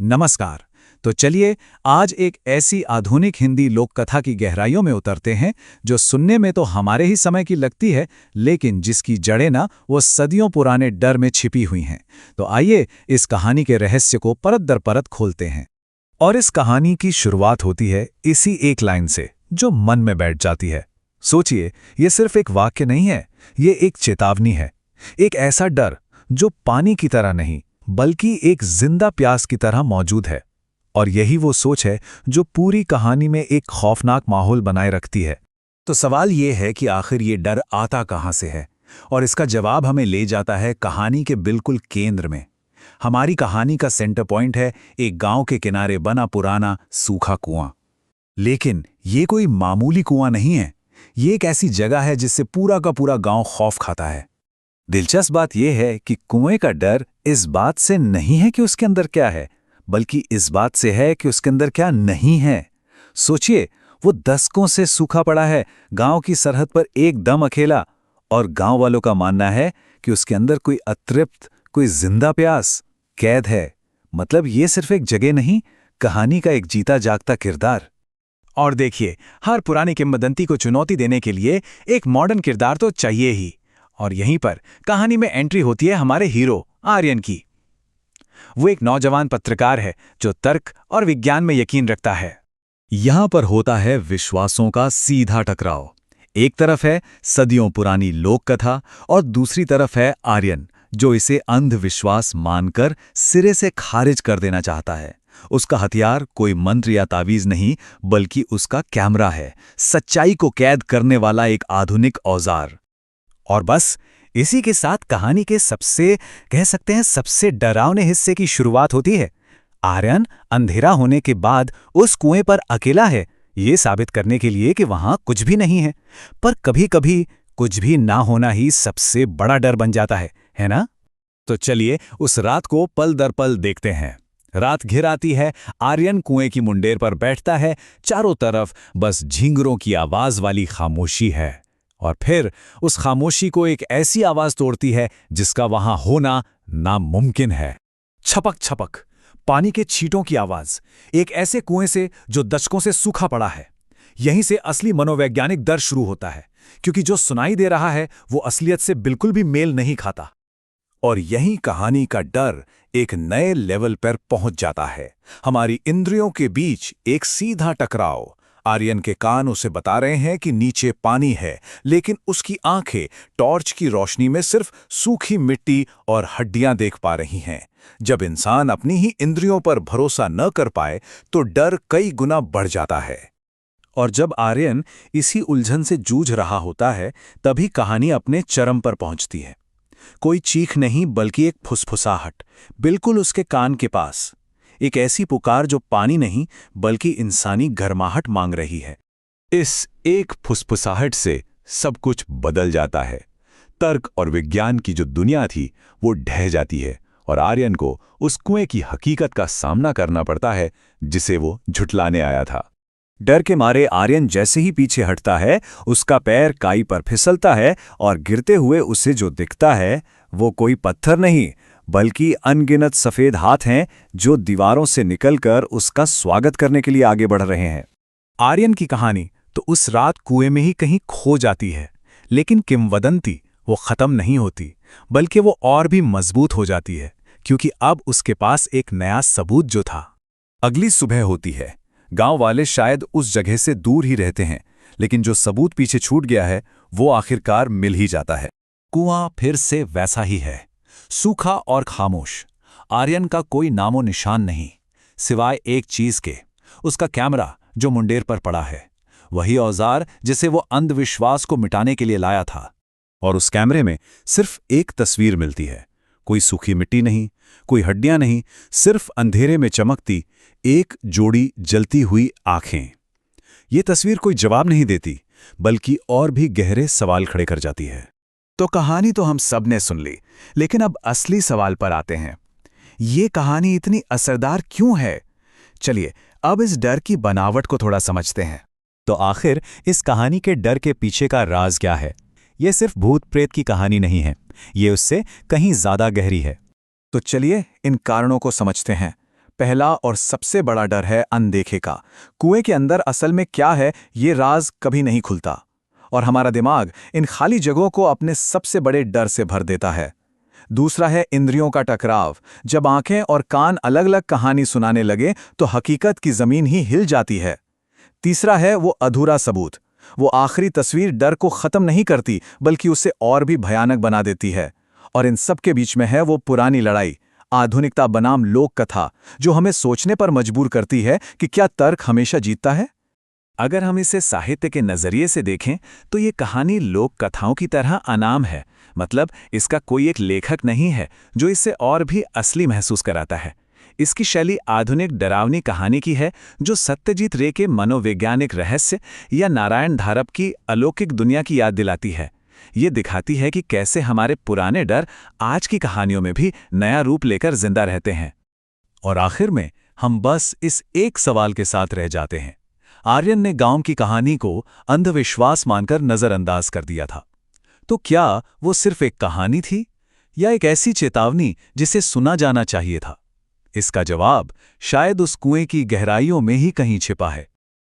नमस्कार। तो चलिए आज एक ऐसी आधुनिक हिंदी लोक कथा की गहराइयों में उतरते हैं जो सुनने में तो हमारे ही समय की लगती है, लेकिन जिसकी जड़ें ना वो सदियों पुराने डर में छिपी हुई हैं। तो आइए इस कहानी के रहस्य को परत दर परत खोलते हैं। और इस कहानी की शुरुआत होती है इसी एक लाइन से जो मन में बैठ जाती है। सोचिए, ये सिर्फ एक वाक्य नहीं है, ये एक चेतावनी है। एक ऐसा डर जो पानी की तरह नहीं बल्कि एक जिंदा प्यास की तरह मौजूद है। और यही वो सोच है जो पूरी कहानी में एक खौफनाक माहौल बनाए रखती है। तो सवाल ये है कि आखिर ये डर आता कहाँ से है, और इसका जवाब हमें ले जाता है कहानी के बिल्कुल केंद्र में। हमारी कहानी का सेंटर पॉइंट है एक गांव के किनारे बना पुराना सूखा कुआं। लेकिन ये कोई मामूली कुआं नहीं है, ये एक ऐसी जगह है जिससे पूरा का पूरा गांव खौफ खाता है। दिलचस्प बात यह है कि कुएं का डर इस बात से नहीं है कि उसके अंदर क्या है, बल्कि इस बात से है कि उसके अंदर क्या नहीं है। सोचिए, वो दशकों से सूखा पड़ा है, गांव की सरहद पर एकदम अकेला, और गांव वालों का मानना है कि उसके अंदर कोई अतृप्त, कोई जिंदा प्यास कैद है। मतलब ये सिर्फ एक जगह नहीं, कहानी का एक जीता जागता किरदार। और देखिए, हर पुरानी किंवदंती को चुनौती देने के लिए एक मॉडर्न किरदार तो चाहिए ही। और यहीं पर कहानी में एंट्री होती है हमारे हीरो आर्यन की। वो एक नौजवान पत्रकार है जो तर्क और विज्ञान में यकीन रखता है। यहां पर होता है विश्वासों का सीधा टकराव। एक तरफ है सदियों पुरानी लोक कथा और दूसरी तरफ है आर्यन, जो इसे अंधविश्वास मानकर सिरे से खारिज कर देना चाहता है। उसका हथियार कोई मंत्र या तावीज नहीं, बल्कि उसका कैमरा है, सच्चाई को कैद करने वाला एक आधुनिक औजार। और बस इसी के साथ कहानी के सबसे डरावने हिस्से की शुरुआत होती है। आर्यन अंधेरा होने के बाद उस कुएं पर अकेला है, ये साबित करने के लिए कि वहां कुछ भी नहीं है। पर कभी-कभी कुछ भी ना होना ही सबसे बड़ा डर बन जाता है ना? तो चलिए उस रात को पल दर पल देखते हैं। रात घिर आती है, आर्यन कुएं की मुंडेर पर बैठता है, चारों तरफ बस झींगरों की आवाज वाली खामोशी है। और फिर उस खामोशी को एक ऐसी आवाज तोड़ती है जिसका वहां होना नामुमकिन है। छपक छपक, पानी के छींटों की आवाज, एक ऐसे कुएं से जो दशकों से सूखा पड़ा है। यहीं से असली मनोवैज्ञानिक डर शुरू होता है, क्योंकि जो सुनाई दे रहा है वो असलियत से बिल्कुल भी मेल नहीं खाता। और यहीं कहानी का डर एक नए लेवल पर पहुंच जाता है। हमारी इंद्रियों के बीच एक सीधा टकराव। आर्यन के कान उसे बता रहे हैं कि नीचे पानी है, लेकिन उसकी आंखें टॉर्च की रोशनी में सिर्फ सूखी मिट्टी और हड्डियां देख पा रही हैं। जब इंसान अपनी ही इंद्रियों पर भरोसा न कर पाए तो डर कई गुना बढ़ जाता है। और जब आर्यन इसी उलझन से जूझ रहा होता है, तभी कहानी अपने चरम पर पहुंचती है। कोई चीख नहीं, बल्कि एक फुसफुसाहट, बिल्कुल उसके कान के पास। एक ऐसी पुकार जो पानी नहीं बल्कि इंसानी गर्माहट मांग रही है। इस एक फुसफुसाहट से सब कुछ बदल जाता है। तर्क और विज्ञान की जो दुनिया थी वो ढह जाती है, और आर्यन को उस कुएं की हकीकत का सामना करना पड़ता है जिसे वो झुठलाने आया था। डर के मारे आर्यन जैसे ही पीछे हटता है, उसका पैर काई पर फिसलता है, और गिरते हुए उसे जो दिखता है वो कोई पत्थर नहीं बल्कि अनगिनत सफेद हाथ हैं जो दीवारों से निकलकर उसका स्वागत करने के लिए आगे बढ़ रहे हैं। आर्यन की कहानी तो उस रात कुएं में ही कहीं खो जाती है, लेकिन किंवदंती वो खत्म नहीं होती, बल्कि वो और भी मजबूत हो जाती है, क्योंकि अब उसके पास एक नया सबूत जो था। अगली सुबह होती है। गांव वाले शायद उस जगह से दूर ही रहते हैं, लेकिन जो सबूत पीछे छूट गया है वो आखिरकार मिल ही जाता है। कुआं फिर से वैसा ही है, सूखा और खामोश। आर्यन का कोई नामो निशान नहीं, सिवाय एक चीज के, उसका कैमरा जो मुंडेर पर पड़ा है, वही औजार जिसे वो अंधविश्वास को मिटाने के लिए लाया था। और उस कैमरे में सिर्फ एक तस्वीर मिलती है, कोई सूखी मिट्टी नहीं, कोई हड्डियां नहीं, सिर्फ अंधेरे में चमकती एक जोड़ी जलती हुई आंखें। ये तस्वीर कोई जवाब नहीं देती, बल्कि और भी गहरे सवाल खड़े कर जाती है। तो कहानी तो हम सब ने सुन ली, लेकिन अब असली सवाल पर आते हैं। ये कहानी इतनी असरदार क्यों है? चलिए अब इस डर की बनावट को थोड़ा समझते हैं। तो आखिर इस कहानी के डर के पीछे का राज क्या है? ये सिर्फ भूत प्रेत की कहानी नहीं है, ये उससे कहीं ज्यादा गहरी है। तो चलिए इन कारणों को समझते हैं। पहला और सबसे बड़ा डर है अनदेखे का। कुएं के अंदर असल में क्या है, ये राज कभी नहीं खुलता, और हमारा दिमाग इन खाली जगहों को अपने सबसे बड़े डर से भर देता है। दूसरा है इंद्रियों का टकराव। जब आंखें और कान अलग अलग कहानी सुनाने लगे तो हकीकत की जमीन ही हिल जाती है। तीसरा है वो अधूरा सबूत। वो आखिरी तस्वीर डर को खत्म नहीं करती, बल्कि उसे और भी भयानक बना देती है। और इन सब के बीच में है वो पुरानी लड़ाई, आधुनिकता बनाम लोक कथा, जो हमें सोचने पर मजबूर करती है कि क्या तर्क हमेशा जीतता है। अगर हम इसे साहित्य के नजरिए से देखें तो ये कहानी लोक कथाओं की तरह अनाम है। मतलब इसका कोई एक लेखक नहीं है जो इसे और भी असली महसूस कराता है। इसकी शैली आधुनिक डरावनी कहानी की है, जो सत्यजीत रे के मनोवैज्ञानिक रहस्य या नारायण धारप की अलौकिक दुनिया की याद दिलाती है। ये दिखाती है कि कैसे हमारे पुराने डर आज की कहानियों में भी नया रूप लेकर जिंदा रहते हैं। और आखिर में हम बस इस एक सवाल के साथ रह जाते हैं। आर्यन ने गांव की कहानी को अंधविश्वास मानकर नजरअंदाज कर दिया था। तो क्या वो सिर्फ एक कहानी थी या एक ऐसी चेतावनी जिसे सुना जाना चाहिए था? इसका जवाब शायद उस कुएं की गहराइयों में ही कहीं छिपा है।